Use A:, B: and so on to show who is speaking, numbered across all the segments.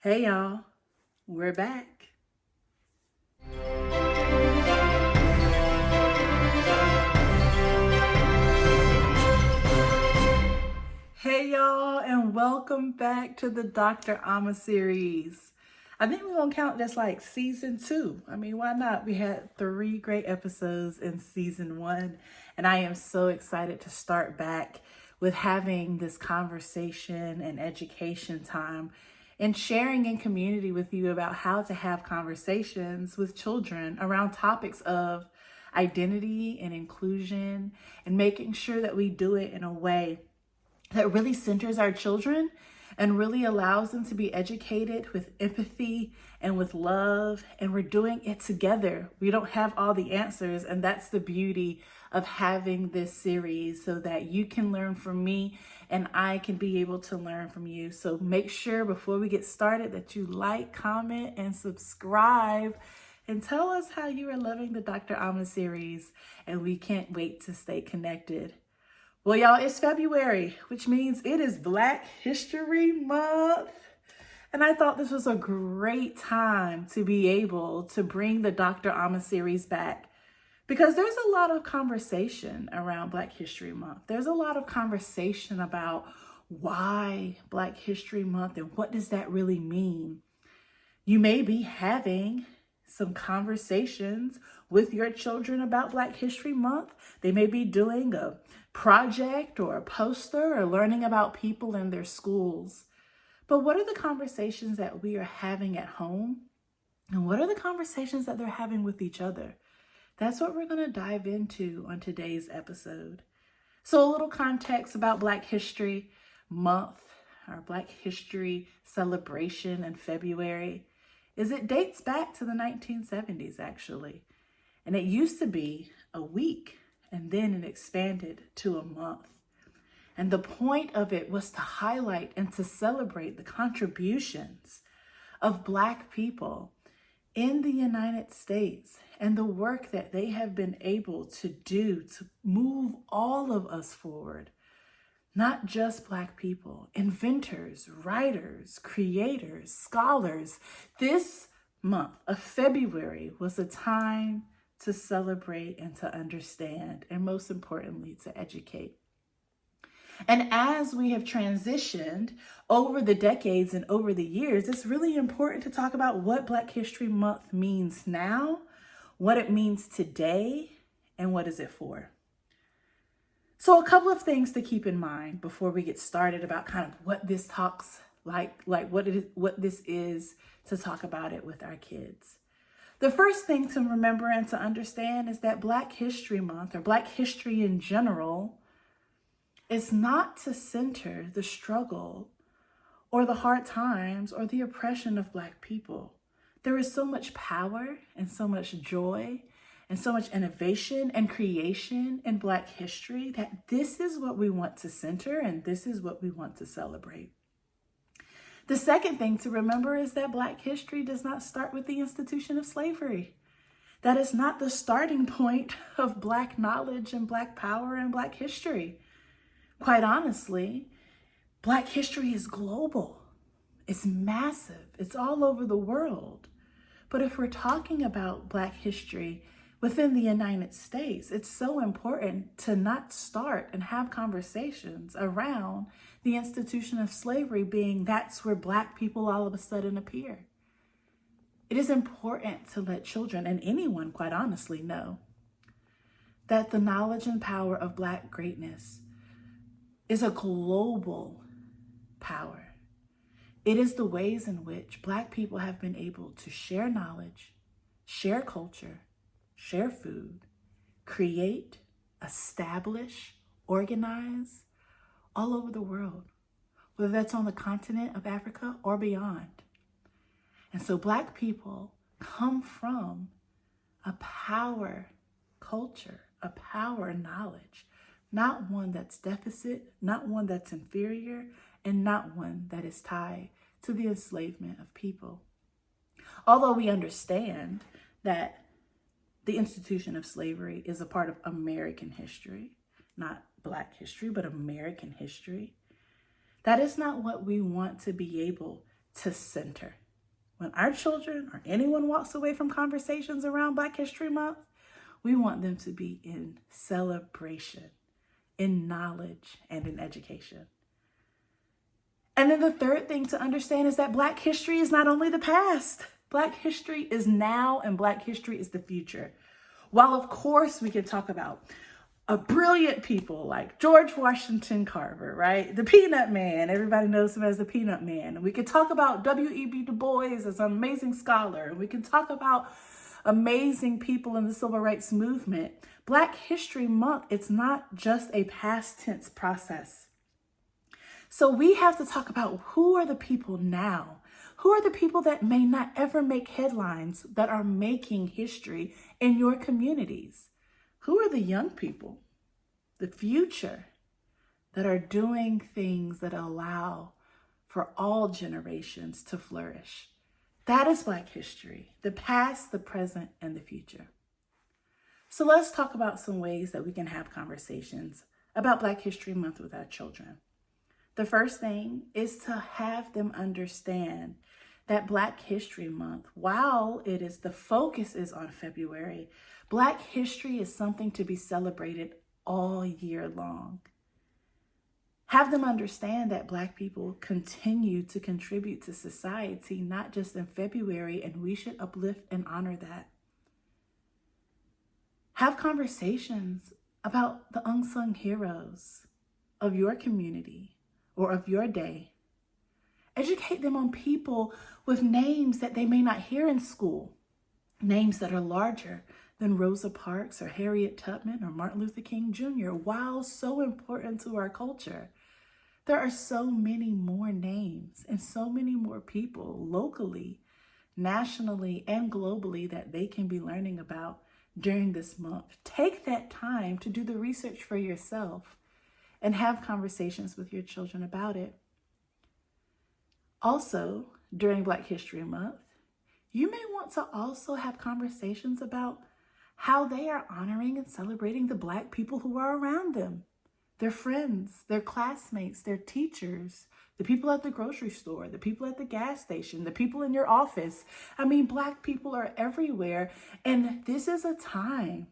A: Hey y'all, we're back. Hey y'all, and welcome back to the Dr. Amma series. I think we're gonna count this like season 2. I mean, why not? We had 3 great episodes in season 1, and I am so excited to start back with having this conversation and education time and sharing in community with you about how to have conversations with children around topics of identity and inclusion, and making sure that we do it in a way that really centers our children and really allows them to be educated with empathy and with love. And we're doing it together. We don't have all the answers. And that's the beauty of having this series, so that you can learn from me and I can be able to learn from you. So make sure before we get started that you like, comment, and subscribe. And tell us how you are loving the Dr. Amma series. And we can't wait to stay connected. Well, y'all, it's February, which means it is Black History Month. And I thought this was a great time to be able to bring the Dr. Amma series back, because there's a lot of conversation around Black History Month. There's a lot of conversation about why Black History Month and what does that really mean. You may be having some conversations with your children about Black History Month. They may be doing a project or a poster or learning about people in their schools. But what are the conversations that we are having at home? And what are the conversations that they're having with each other? That's what we're going to dive into on today's episode. So a little context about Black History Month, our Black History celebration in February, is it dates back to the 1970s, actually. And it used to be a week, and then it expanded to a month. And the point of it was to highlight and to celebrate the contributions of Black people in the United States and the work that they have been able to do to move all of us forward. Not just Black people, inventors, writers, creators, scholars. This month of February was a time to celebrate and to understand, and most importantly, to educate. And as we have transitioned over the decades and over the years, it's really important to talk about what Black History Month means now, what it means today, and what is it for. So a couple of things to keep in mind before we get started about kind of what this talks like what this is, to talk about it with our kids. The first thing to remember and to understand is that Black History Month, or Black history in general, is not to center the struggle or the hard times or the oppression of Black people. There is so much power and so much joy and so much innovation and creation in Black history that this is what we want to center and this is what we want to celebrate. The second thing to remember is that Black history does not start with the institution of slavery. That is not the starting point of Black knowledge and Black power and Black history. Quite honestly, Black history is global. It's massive. It's all over the world. But if we're talking about Black history within the United States, it's so important to not start and have conversations around the institution of slavery being that's where Black people all of a sudden appear. It is important to let children, and anyone quite honestly, know that the knowledge and power of Black greatness is a global power. It is the ways in which Black people have been able to share knowledge, share culture, share food, create, establish, organize all over the world, whether that's on the continent of Africa or beyond. And so Black people come from a power culture, a power knowledge, not one that's deficit, not one that's inferior, and not one that is tied to the enslavement of people. Although we understand that the institution of slavery is a part of American history, not Black history, but American history, that is not what we want to be able to center. When our children or anyone walks away from conversations around Black History Month, we want them to be in celebration, in knowledge, and in education. And then the third thing to understand is that Black history is not only the past. Black history is now, and Black history is the future. While of course we can talk about brilliant people like George Washington Carver, right? The Peanut Man, everybody knows him as the Peanut Man. And we can talk about W.E.B. Du Bois as an amazing scholar. And we can talk about amazing people in the civil rights movement. Black History Month, it's not just a past tense process. So we have to talk about who are the people now? Who are the people that may not ever make headlines that are making history in your communities? Who are the young people, the future, that are doing things that allow for all generations to flourish? That is Black history, the past, the present, and the future. So let's talk about some ways that we can have conversations about Black History Month with our children. The first thing is to have them understand that Black History Month, while the focus is on February, Black history is something to be celebrated all year long. Have them understand that Black people continue to contribute to society, not just in February, and we should uplift and honor that. Have conversations about the unsung heroes of your community or of your day. Educate them on people with names that they may not hear in school, names that are larger than Rosa Parks or Harriet Tubman or Martin Luther King Jr., while so important to our culture. There are so many more names and so many more people locally, nationally, and globally that they can be learning about during this month. Take that time to do the research for yourself and have conversations with your children about it. Also, during Black History Month, you may want to also have conversations about how they are honoring and celebrating the Black people who are around them, their friends, their classmates, their teachers, the people at the grocery store, the people at the gas station, the people in your office. I mean, Black people are everywhere. And this is a time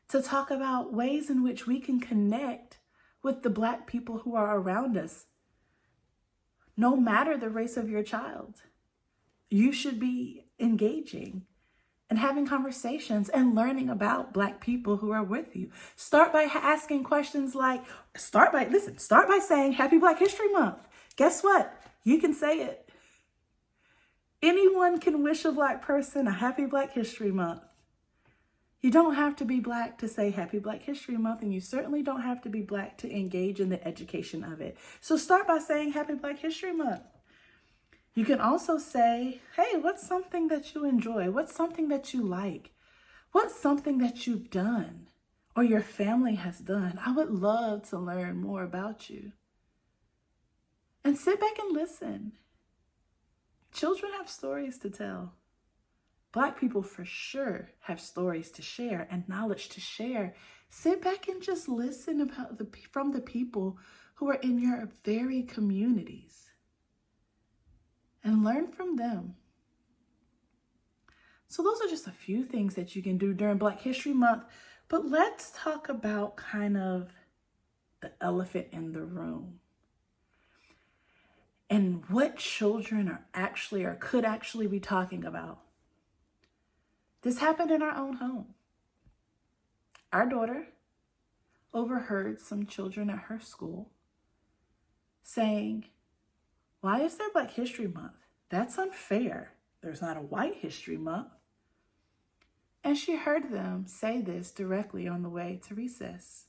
A: to talk about ways in which we can connect with the Black people who are around us. No matter the race of your child, you should be engaging and having conversations and learning about Black people who are with you. Start by asking questions like, start by saying Happy Black History Month. Guess what? You can say it. Anyone can wish a Black person a Happy Black History Month. You don't have to be Black to say Happy Black History Month, and you certainly don't have to be Black to engage in the education of it. So start by saying Happy Black History Month. You can also say, hey, what's something that you enjoy? What's something that you like? What's something that you've done or your family has done? I would love to learn more about you. And sit back and listen. Children have stories to tell. Black people for sure have stories to share and knowledge to share. Sit back and just listen from the people who are in your very communities and learn from them. So those are just a few things that you can do during Black History Month, but let's talk about kind of the elephant in the room and what children are actually or could actually be talking about. This happened in our own home. Our daughter overheard some children at her school saying, "Why is there Black History Month? That's unfair. There's not a White History Month." And she heard them say this directly on the way to recess.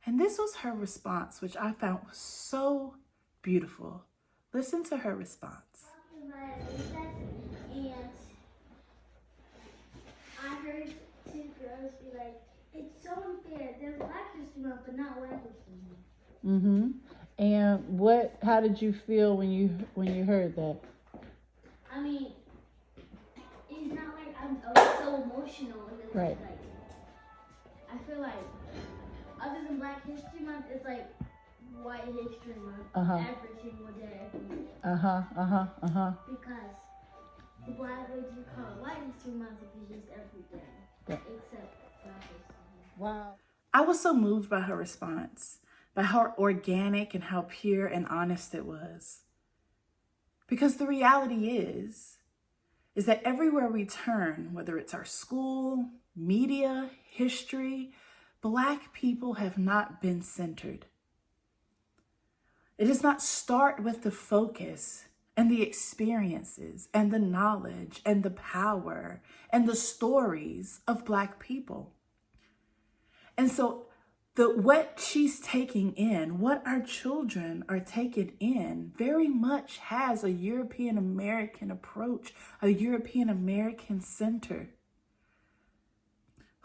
A: And this was her response, which I found was so beautiful. Listen to her response.
B: And I heard two girls be like, "It's so unfair. There's Black History Month, but not White History Month."
A: Mm-hmm. And how did you feel when you heard that?
B: I mean, it's not like I was so emotional.
A: Right.
B: Like, I feel like other than Black History Month, it's like White History Month every single day. Because why would you call it White History Month if it's just every day? Yep. Except Black History Month.
A: Wow. I was so moved by her response, by how organic and how pure and honest it was. Because the reality is that everywhere we turn, whether it's our school, media, history, Black people have not been centered. It does not start with the focus and the experiences and the knowledge and the power and the stories of Black people. And so what she's taking in, what our children are taking in, very much has a European American approach, a European American center.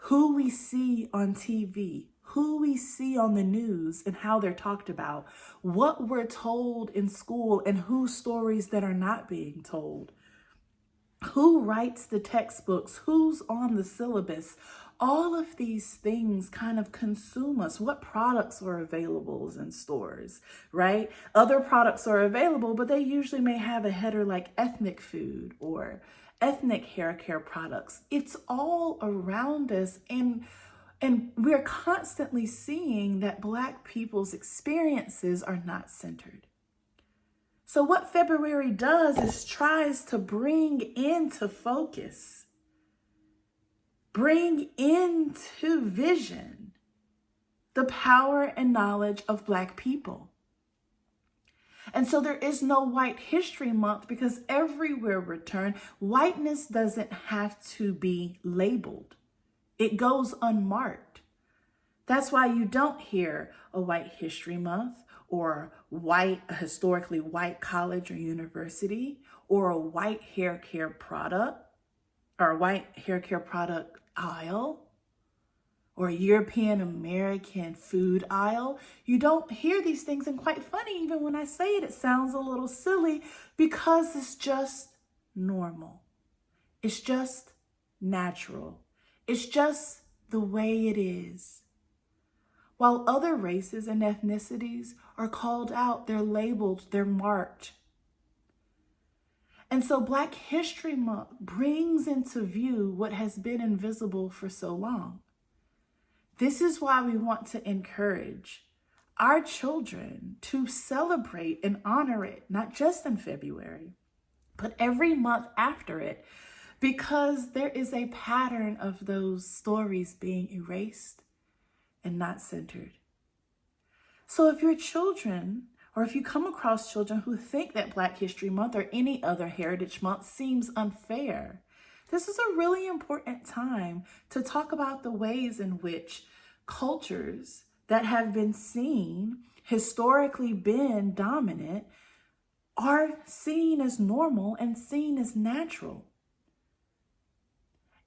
A: Who we see on TV, who we see on the news and how they're talked about, what we're told in school and whose stories that are not being told, who writes the textbooks, who's on the syllabus. All of these things kind of consume us. What products are available in stores, right? Other products are available, but they usually may have a header like ethnic food or ethnic hair care products. It's all around us, and we're constantly seeing that Black people's experiences are not centered. So what February does is tries to bring into focus, bring into vision the power and knowledge of Black people. And so there is no White History Month because everywhere we turn, whiteness doesn't have to be labeled. It goes unmarked. That's why you don't hear a White History Month or a historically white college or university or a white hair care product or a white hair care product aisle or a European American food aisle. You don't hear these things, and quite funny, even when I say it, it sounds a little silly because it's just normal. It's just natural. It's just the way it is. While other races and ethnicities are called out, they're labeled, they're marked. And so Black History Month brings into view what has been invisible for so long. This is why we want to encourage our children to celebrate and honor it, not just in February, but every month after it, because there is a pattern of those stories being erased and not centered. So if your children, or if you come across children who think that Black History Month or any other Heritage Month seems unfair, this is a really important time to talk about the ways in which cultures that have been seen, historically been dominant, are seen as normal and seen as natural.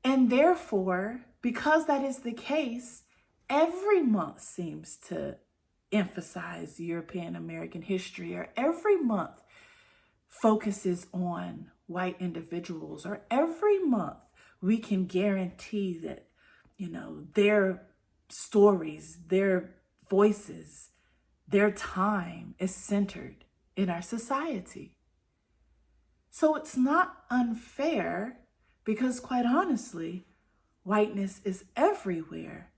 A: And therefore, because that is the case, every month seems to emphasize European American history, or every month focuses on white individuals, or every month we can guarantee that, their stories, their voices, their time is centered in our society. So it's not unfair because, quite honestly, whiteness is everywhere.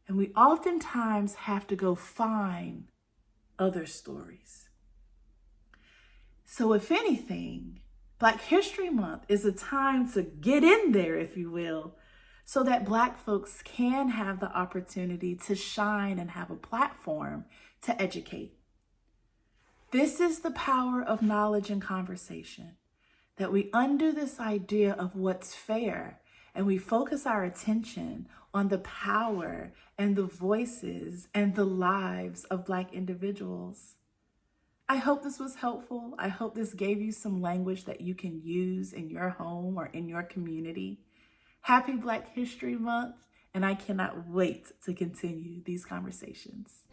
A: And we oftentimes have to go find other stories. So if anything, Black History Month is a time to get in there, if you will, so that Black folks can have the opportunity to shine and have a platform to educate. This is the power of knowledge and conversation, that we undo this idea of what's fair and we focus our attention on the power and the voices and the lives of Black individuals. I hope this was helpful. I hope this gave you some language that you can use in your home or in your community. Happy Black History Month, and I cannot wait to continue these conversations.